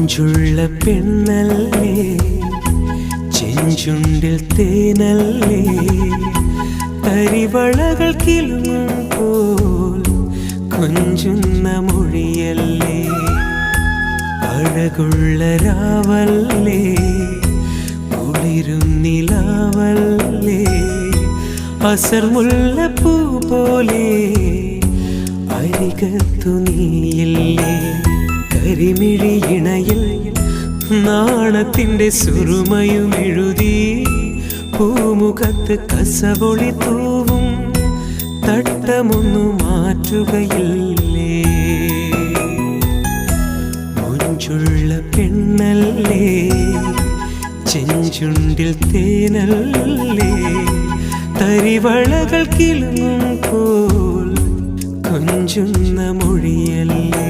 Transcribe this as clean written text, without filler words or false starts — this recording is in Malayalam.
മൊഞ്ചുള്ള പെണ്ണല്ലേ, ചെഞ്ചുണ്ടിൽ തേനല്ലേ, തരിവളകൾ കിലുങ്ങും പോൽ കൊഞ്ചുന്ന മൊഴിയല്ലേ, അഴകുള്ള രാവല്ലേ, കുളിരും നിലാവല്ലേ, അസർമുല്ലപ്പൂ പോലെ അരികത്തു നീയില്ലേ. കരിമിഴിയിണയിൽ നാണത്തിൻ്റെ സുറുമയും എഴുതി, പൂമുഖത്ത് കസവൊളി തൂവും തട്ടമൊന്നു മാറ്റുകയില്ലേ. മൊഞ്ചുള്ള പെണ്ണല്ലേ, ചെഞ്ചുണ്ടിൽ തേനല്ലേ, തരിവളകൾ കിലുങ്ങും പോൽ കൊഞ്ചുന്ന മൊഴിയല്ലേ.